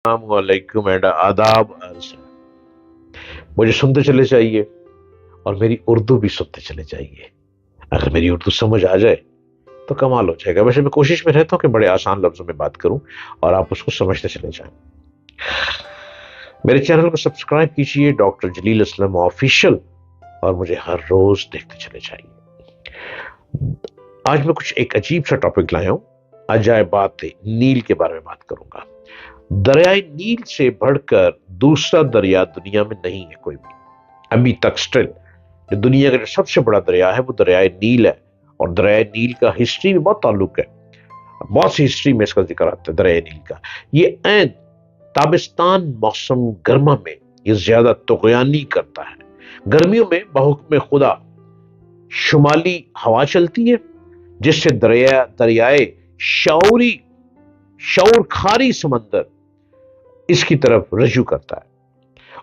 السلام علیکم اینڈ آداب عرض ہے۔ مجھے سنتے چلے جائیے اور میری اردو بھی سنتے چلے جائیے۔ اگر میری اردو سمجھ آ جائے تو کمال ہو جائے گا۔ ویسے میں کوشش میں رہتا ہوں کہ بڑے آسان لفظوں میں بات کروں اور آپ اس کو سمجھتے چلے جائیں۔ میرے چینل کو سبسکرائب کیجیے، ڈاکٹر جلیل اسلم آفیشل، اور مجھے ہر روز دیکھتے چلے جائیے۔ آج میں کچھ ایک عجیب سا ٹاپک لایا ہوں، عجائبات نیل کے بارے میں بات کروں گا۔ دریائے نیل سے بڑھ کر دوسرا دریا دنیا میں نہیں ہے کوئی بھی، ابھی تک سٹل جو دنیا کا جو سب سے بڑا دریا ہے وہ دریائے نیل ہے، اور دریائے نیل کا ہسٹری میں بہت تعلق ہے، بہت سی ہسٹری میں اس کا ذکر آتا ہے دریائے نیل کا۔ یہ عین تابستان موسم گرما میں یہ زیادہ طغیانی کرتا ہے۔ گرمیوں میں بحکم خدا شمالی ہوا چلتی ہے جس سے دریائے شعور کھاری سمندر اس کی طرف رجوع کرتا ہے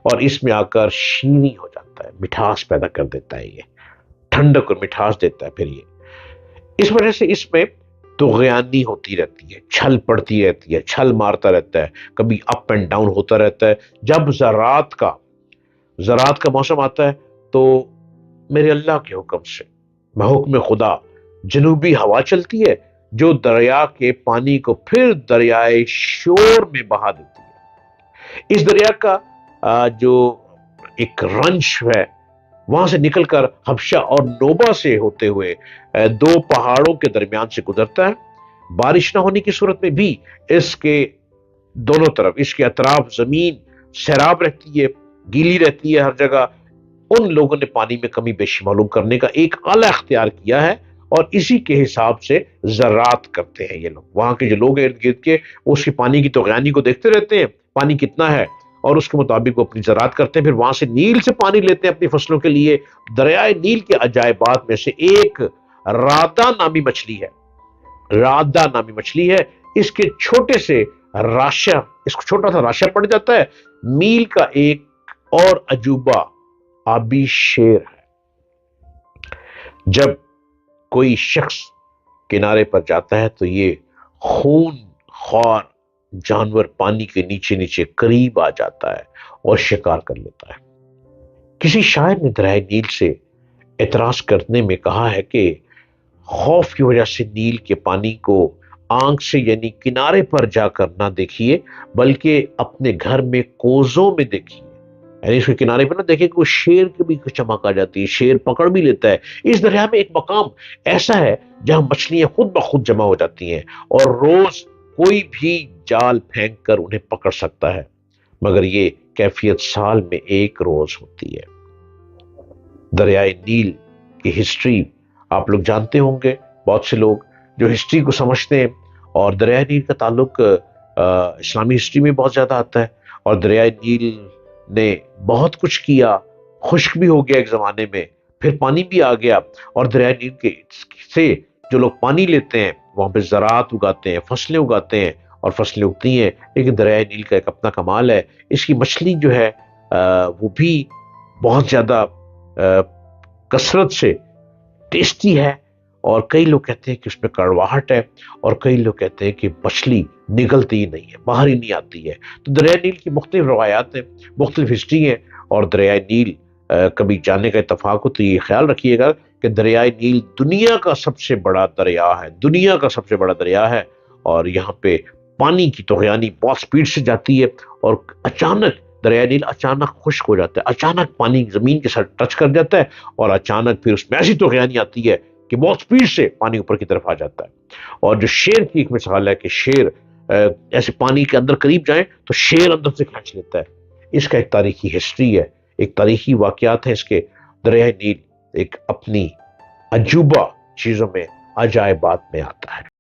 اور اس میں آ کر شیریں ہو جاتا ہے، مٹھاس پیدا کر دیتا ہے، یہ ٹھنڈک اور مٹھاس دیتا ہے۔ پھر یہ اس وجہ سے اس میں طغیانی ہوتی رہتی ہے، چھل پڑتی رہتی ہے، چھل مارتا رہتا ہے، کبھی اپ اینڈ ڈاؤن ہوتا رہتا ہے۔ جب زراعت کا موسم آتا ہے تو میرے اللہ کے حکم سے بحکم خدا جنوبی ہوا چلتی ہے جو دریا کے پانی کو پھر دریائے شور میں بہا دیتی ہے۔ اس دریا کا جو ایک رنش ہے وہاں سے نکل کر حبشہ اور نوبہ سے ہوتے ہوئے دو پہاڑوں کے درمیان سے گزرتا ہے۔ بارش نہ ہونے کی صورت میں بھی اس کے دونوں طرف، اس کے اطراف زمین سیراب رہتی ہے، گیلی رہتی ہے ہر جگہ۔ ان لوگوں نے پانی میں کمی بیشی معلوم کرنے کا ایک آلہ اختیار کیا ہے اور اسی کے حساب سے زراعت کرتے ہیں یہ لوگ۔ وہاں کے جو لوگ ارد گرد کے اس کی پانی کی طغیانی کو دیکھتے رہتے ہیں، پانی کتنا ہے، اور اس کے مطابق وہ اپنی زراعت کرتے ہیں، پھر وہاں سے نیل سے پانی لیتے ہیں اپنی فصلوں کے لیے۔ دریائے نیل کے عجائبات میں سے ایک رادہ نامی مچھلی ہے۔ اس کے چھوٹے سے راشا، اس کو چھوٹا سا راشا پڑ جاتا ہے۔ میل کا ایک اور عجوبہ آبی شیر ہے۔ جب کوئی شخص کنارے پر جاتا ہے تو یہ خون خوار جانور پانی کے نیچے نیچے قریب آ جاتا ہے اور شکار کر لیتا ہے۔ کسی شاعر نے دریائے نیل سے اعتراض کرنے میں کہا ہے کہ خوف کی وجہ سے نیل کے پانی کو آنکھ سے یعنی کنارے پر جا کر نہ دیکھیے بلکہ اپنے گھر میں کوزوں میں دیکھیے، یعنی اس کے کنارے پہ نہ دیکھیں کہ وہ شیر کی بھی چمک آ جاتی ہے، شیر پکڑ بھی لیتا ہے۔ اس دریا میں ایک مقام ایسا ہے جہاں مچھلیاں خود بخود جمع ہو جاتی ہیں اور روز کوئی بھی جال پھینک کر انہیں پکڑ سکتا ہے، مگر یہ کیفیت سال میں ایک روز ہوتی ہے۔ دریائے نیل کی ہسٹری آپ لوگ جانتے ہوں گے، بہت سے لوگ جو ہسٹری کو سمجھتے ہیں، اور دریائے نیل کا تعلق اسلامی ہسٹری میں بہت زیادہ آتا ہے، اور دریائے نیل نے بہت کچھ کیا، خشک بھی ہو گیا ایک زمانے میں، پھر پانی بھی آ گیا، اور دریائے نیل کے سے جو لوگ پانی لیتے ہیں وہاں پہ زراعت اگاتے ہیں، فصلیں اگاتے ہیں اور فصلیں اگتی ہیں۔ لیکن دریائے نیل کا ایک اپنا کمال ہے، اس کی مچھلی جو ہے وہ بھی بہت زیادہ کثرت سے ٹیسٹی ہے، اور کئی لوگ کہتے ہیں کہ اس میں کڑواہٹ ہے، اور کئی لوگ کہتے ہیں کہ مچھلی نگلتی ہی نہیں ہے، باہر ہی نہیں آتی ہے۔ تو دریائے نیل کی مختلف روایات ہیں، مختلف ہسٹری ہیں، اور دریائے نیل کبھی جانے کا اتفاق ہو تو یہ خیال رکھیے گا کہ دریائے نیل دنیا کا سب سے بڑا دریا ہے، اور یہاں پہ پانی کی طغیانی بہت سپیڈ سے جاتی ہے، اور اچانک دریائے نیل اچانک خشک ہو جاتا ہے، اچانک پانی زمین کے ساتھ ٹچ کر جاتا ہے، اور اچانک پھر اس میں ایسی طغیانی آتی ہے کہ بہت سپیڈ سے پانی اوپر کی طرف آ جاتا ہے۔ اور جو شیر کی ایک مثال ہے کہ شیر ایسے پانی کے اندر قریب جائیں تو شیر اندر سے کھینچ لیتا ہے۔ اس کا ایک تاریخی ہسٹری ہے، ایک تاریخی واقعات ہے اس کے۔ دریائے نیل ایک اپنی عجوبہ چیزوں میں، عجائبات میں آتا ہے۔